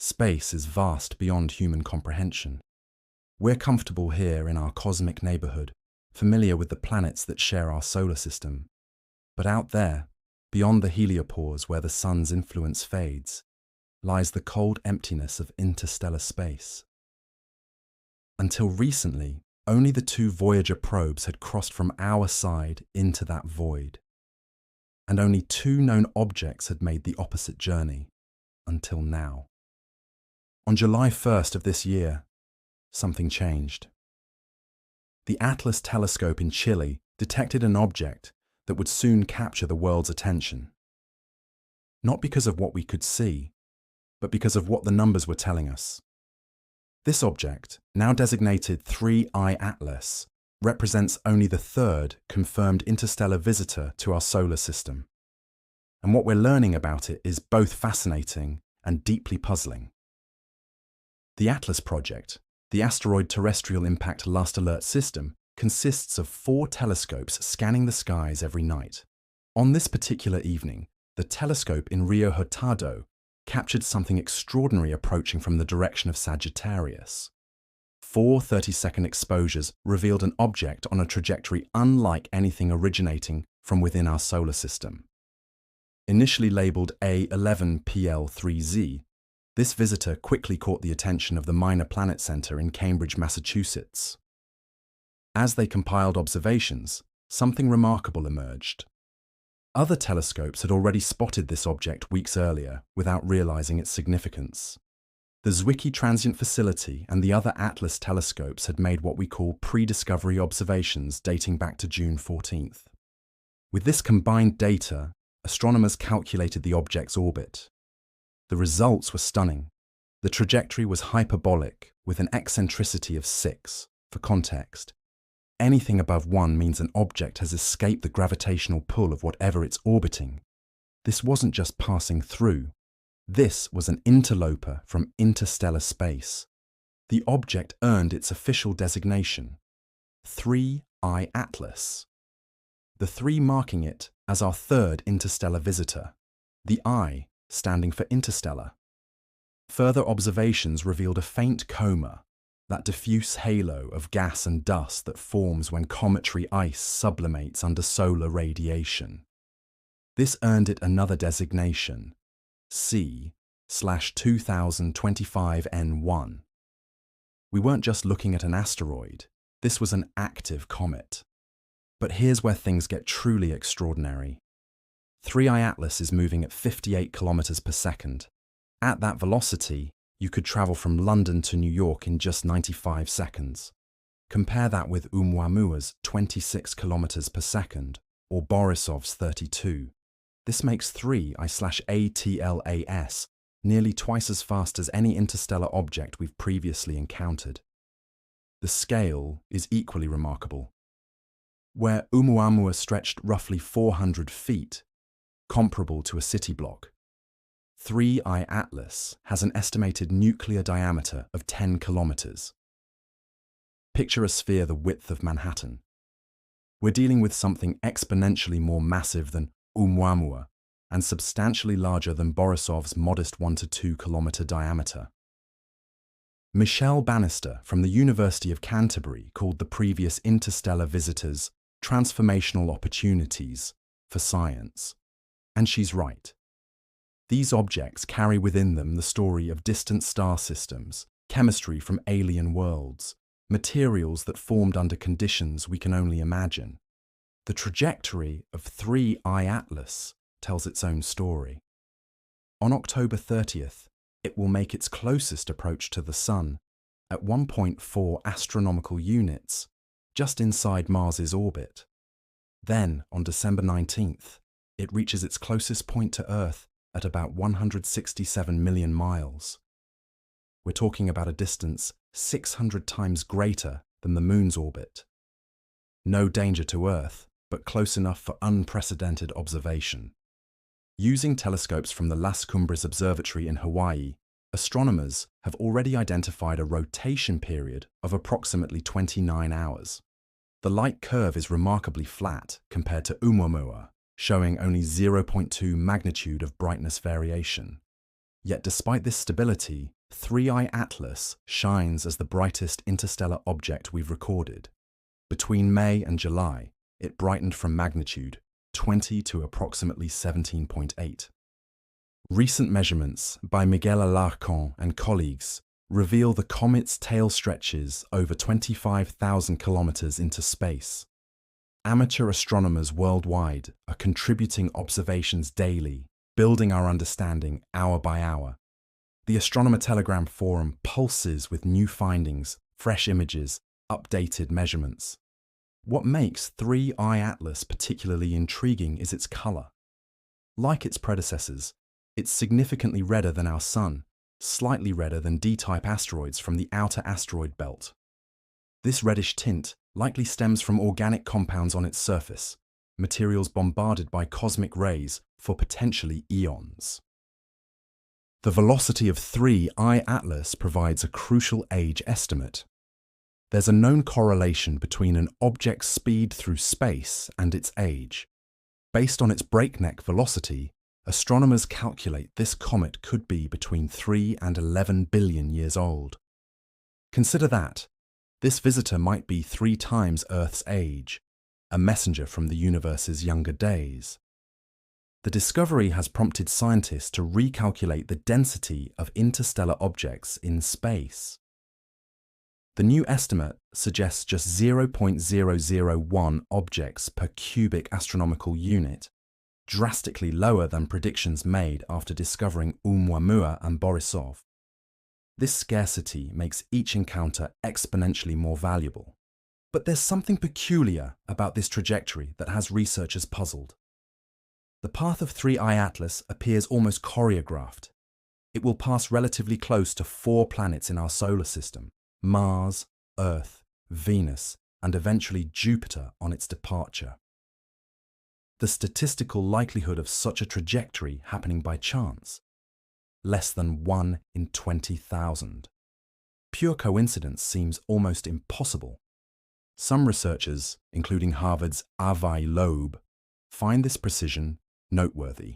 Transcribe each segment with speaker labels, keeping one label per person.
Speaker 1: Space is vast beyond human comprehension. We're comfortable here in our cosmic neighborhood, familiar with the planets that share our solar system. But out there, beyond the heliopause where the sun's influence fades, lies the cold emptiness of interstellar space. Until recently, only the two Voyager probes had crossed from our side into that void. And only two known objects had made the opposite journey, until now. On July 1st of this year, something changed. The Atlas telescope in Chile detected an object that would soon capture the world's attention. Not because of what we could see, but because of what the numbers were telling us. This object, now designated 3I Atlas, represents only the third confirmed interstellar visitor to our solar system. And what we're learning about it is both fascinating and deeply puzzling. The Atlas project, the Asteroid Terrestrial Impact Last Alert System, consists of 4 telescopes scanning the skies every night. On this particular evening, the telescope in Rio Hurtado captured something extraordinary approaching from the direction of Sagittarius. 4 30-second exposures revealed an object on a trajectory unlike anything originating from within our solar system. Initially labeled A11PL3Z, this visitor quickly caught the attention of the Minor Planet Center in Cambridge, Massachusetts. As they compiled observations, something remarkable emerged. Other telescopes had already spotted this object weeks earlier without realizing its significance. The Zwicky Transient Facility and the other Atlas telescopes had made what we call pre-discovery observations dating back to June 14th. With this combined data, astronomers calculated the object's orbit. The results were stunning. The trajectory was hyperbolic with an eccentricity of 6. For context, anything above 1 means an object has escaped the gravitational pull of whatever it's orbiting. This wasn't just passing through. This was an interloper from interstellar space. The object earned its official designation, 3I Atlas. The 3 marking it as our third interstellar visitor, the I standing for interstellar. Further observations revealed a faint coma, that diffuse halo of gas and dust that forms when cometary ice sublimates under solar radiation. This earned it another designation, C/2025N1. We weren't just looking at an asteroid, this was an active comet. But here's where things get truly extraordinary. 3I Atlas is moving at 58 kilometers per second. At that velocity, you could travel from London to New York in just 95 seconds. Compare that with ʻOumuamua's 26 kilometers per second, or Borisov's 32. This makes 3I/ATLAS nearly twice as fast as any interstellar object we've previously encountered. The scale is equally remarkable. Where ʻOumuamua stretched roughly 400 feet, comparable to a city block, 3I Atlas has an estimated nuclear diameter of 10 kilometers. Picture a sphere the width of Manhattan. We're dealing with something exponentially more massive than ʻOumuamua and substantially larger than Borisov's modest 1 to 2 kilometer diameter. Michelle Bannister from the University of Canterbury called the previous interstellar visitors transformational opportunities for science. And she's right. These objects carry within them the story of distant star systems, chemistry from alien worlds, materials that formed under conditions we can only imagine. The trajectory of 3I Atlas tells its own story. On October 30th, it will make its closest approach to the Sun at 1.4 astronomical units, just inside Mars's orbit. Then, on December 19th, it reaches its closest point to Earth at about 167 million miles. We're talking about a distance 600 times greater than the Moon's orbit. No danger to Earth, but close enough for unprecedented observation. Using telescopes from the Las Cumbres Observatory in Hawaii, astronomers have already identified a rotation period of approximately 29 hours. The light curve is remarkably flat compared to ʻOumuamua, showing only 0.2 magnitude of brightness variation. Yet despite this stability, 3I Atlas shines as the brightest interstellar object we've recorded. Between May and July, it brightened from magnitude 20 to approximately 17.8. Recent measurements by Miguel Alarcón and colleagues reveal the comet's tail stretches over 25,000 kilometers into space. Amateur astronomers worldwide are contributing observations daily, building our understanding hour by hour. The Astronomer Telegram forum pulses with new findings, fresh images, updated measurements. What makes 3I Atlas particularly intriguing is its color. Like its predecessors, it's significantly redder than our Sun, slightly redder than D-type asteroids from the outer asteroid belt. This reddish tint likely stems from organic compounds on its surface, materials bombarded by cosmic rays for potentially eons. The velocity of 3I Atlas provides a crucial age estimate. There's a known correlation between an object's speed through space and its age. Based on its breakneck velocity, astronomers calculate this comet could be between 3 and 11 billion years old. Consider that. This visitor might be 3 times Earth's age, a messenger from the universe's younger days. The discovery has prompted scientists to recalculate the density of interstellar objects in space. The new estimate suggests just 0.001 objects per cubic astronomical unit, drastically lower than predictions made after discovering ʻOumuamua and Borisov. This scarcity makes each encounter exponentially more valuable. But there's something peculiar about this trajectory that has researchers puzzled. The path of 3I Atlas appears almost choreographed. It will pass relatively close to 4 planets in our solar system: Mars, Earth, Venus, and eventually Jupiter on its departure. The statistical likelihood of such a trajectory happening by chance? Less than 1 in 20,000. Pure coincidence seems almost impossible. Some researchers, including Harvard's Avi Loeb, find this precision noteworthy.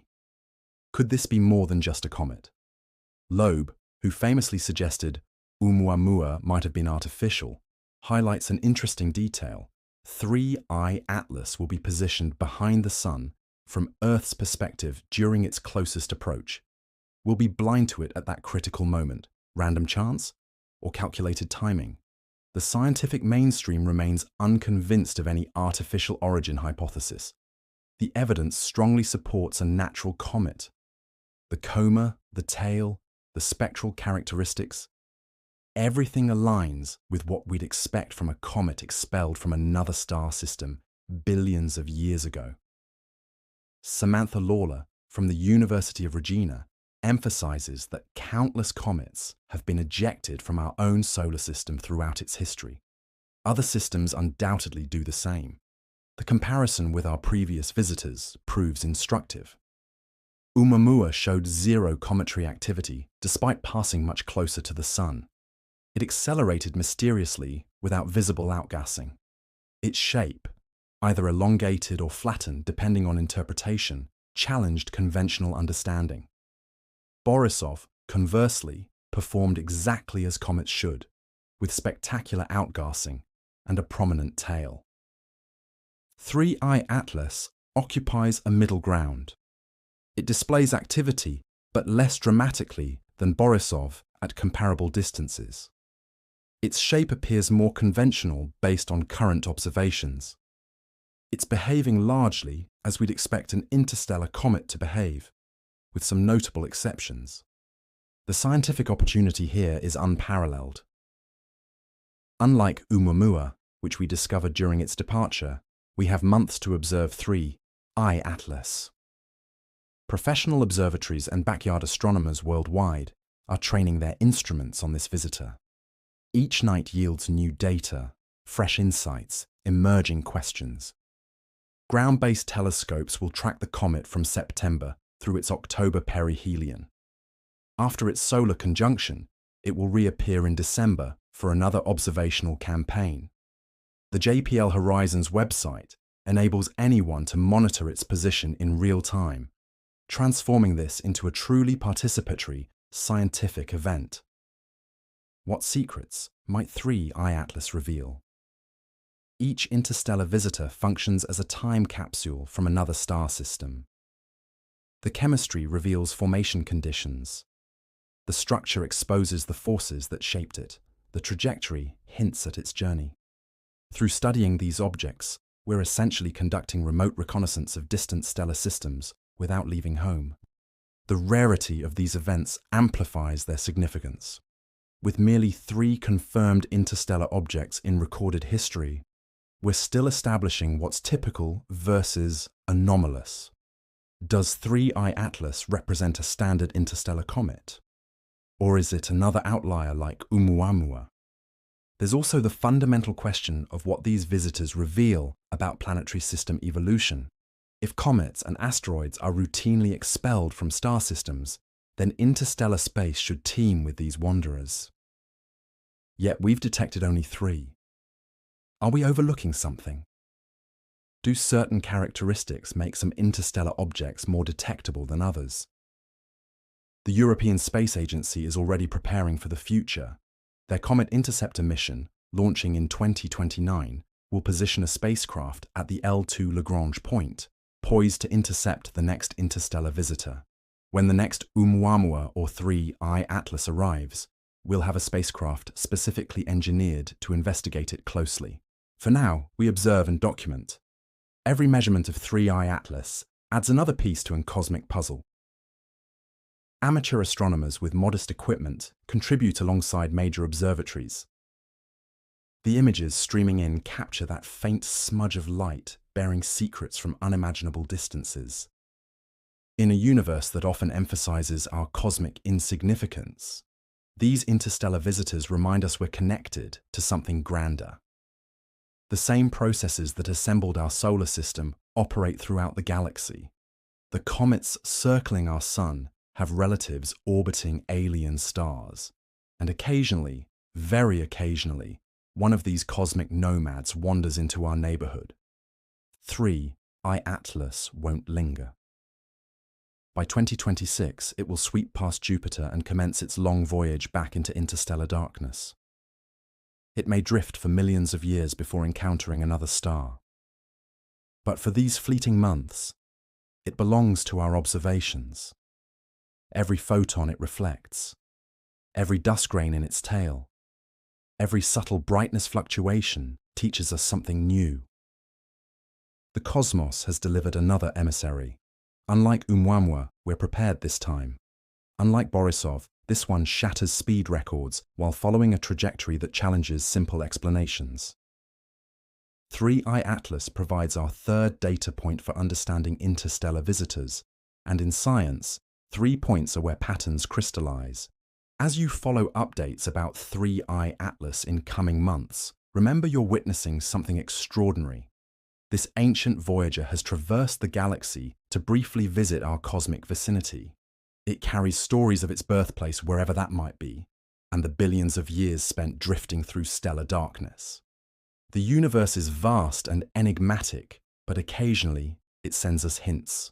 Speaker 1: Could this be more than just a comet? Loeb, who famously suggested ʻOumuamua might have been artificial, highlights an interesting detail. 3I Atlas will be positioned behind the Sun from Earth's perspective during its closest approach. We'll be blind to it at that critical moment. Random chance? Or calculated timing? The scientific mainstream remains unconvinced of any artificial origin hypothesis. The evidence strongly supports a natural comet. The coma, the tail, the spectral characteristics, everything aligns with what we'd expect from a comet expelled from another star system billions of years ago. Samantha Lawler from the University of Regina emphasizes that countless comets have been ejected from our own solar system throughout its history. Other systems undoubtedly do the same. The comparison with our previous visitors proves instructive. ʻOumuamua showed 0 cometary activity despite passing much closer to the Sun. It accelerated mysteriously without visible outgassing. Its shape, either elongated or flattened depending on interpretation, challenged conventional understanding. Borisov, conversely, performed exactly as comets should, with spectacular outgassing and a prominent tail. 3I Atlas occupies a middle ground. It displays activity, but less dramatically than Borisov at comparable distances. Its shape appears more conventional based on current observations. It's behaving largely as we'd expect an interstellar comet to behave, with some notable exceptions. The scientific opportunity here is unparalleled. Unlike ʻOumuamua, which we discovered during its departure, we have months to observe 3I Atlas. Professional observatories and backyard astronomers worldwide are training their instruments on this visitor. Each night yields new data, fresh insights, emerging questions. Ground-based telescopes will track the comet from September through its October perihelion. After its solar conjunction, it will reappear in December for another observational campaign. The JPL Horizons website enables anyone to monitor its position in real time, transforming this into a truly participatory, scientific event. What secrets might 3I Atlas reveal? Each interstellar visitor functions as a time capsule from another star system. The chemistry reveals formation conditions. The structure exposes the forces that shaped it. The trajectory hints at its journey. Through studying these objects, we're essentially conducting remote reconnaissance of distant stellar systems without leaving home. The rarity of these events amplifies their significance. With merely 3 confirmed interstellar objects in recorded history, we're still establishing what's typical versus anomalous. Does 3I Atlas represent a standard interstellar comet? Or is it another outlier like ʻOumuamua? There's also the fundamental question of what these visitors reveal about planetary system evolution. If comets and asteroids are routinely expelled from star systems, then interstellar space should teem with these wanderers. Yet we've detected only 3. Are we overlooking something? Do certain characteristics make some interstellar objects more detectable than others? The European Space Agency is already preparing for the future. Their Comet Interceptor mission, launching in 2029, will position a spacecraft at the L2 Lagrange point, poised to intercept the next interstellar visitor. When the next ʻOumuamua or 3I Atlas arrives, we'll have a spacecraft specifically engineered to investigate it closely. For now, we observe and document. Every measurement of 3I Atlas adds another piece to a cosmic puzzle. Amateur astronomers with modest equipment contribute alongside major observatories. The images streaming in capture that faint smudge of light bearing secrets from unimaginable distances. In a universe that often emphasizes our cosmic insignificance, these interstellar visitors remind us we're connected to something grander. The same processes that assembled our solar system operate throughout the galaxy. The comets circling our sun have relatives orbiting alien stars, and occasionally, very occasionally, one of these cosmic nomads wanders into our neighborhood. 3I Atlas won't linger. By 2026, it will sweep past Jupiter and commence its long voyage back into interstellar darkness. It may drift for millions of years before encountering another star. But for these fleeting months, it belongs to our observations. Every photon it reflects, every dust grain in its tail, every subtle brightness fluctuation teaches us something new. The cosmos has delivered another emissary. Unlike ʻOumuamua, we're prepared this time. Unlike Borisov, this one shatters speed records while following a trajectory that challenges simple explanations. 3I Atlas provides our third data point for understanding interstellar visitors, and in science, 3 points are where patterns crystallize. As you follow updates about 3I Atlas in coming months, remember you're witnessing something extraordinary. This ancient voyager has traversed the galaxy to briefly visit our cosmic vicinity. It carries stories of its birthplace wherever that might be, and the billions of years spent drifting through stellar darkness. The universe is vast and enigmatic, but occasionally it sends us hints.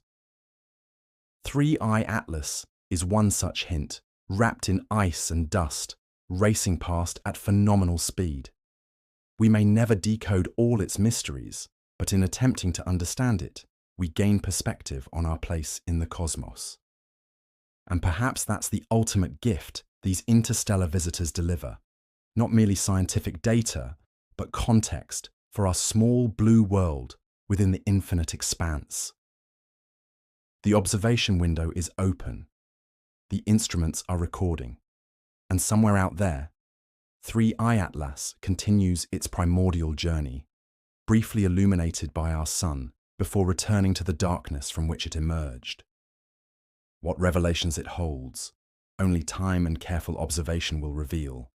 Speaker 1: 3I Atlas is one such hint, wrapped in ice and dust, racing past at phenomenal speed. We may never decode all its mysteries, but in attempting to understand it, we gain perspective on our place in the cosmos. And perhaps that's the ultimate gift these interstellar visitors deliver. Not merely scientific data, but context for our small blue world within the infinite expanse. The observation window is open. The instruments are recording. And somewhere out there, 3I Atlas continues its primordial journey, briefly illuminated by our sun before returning to the darkness from which it emerged. What revelations it holds, only time and careful observation will reveal.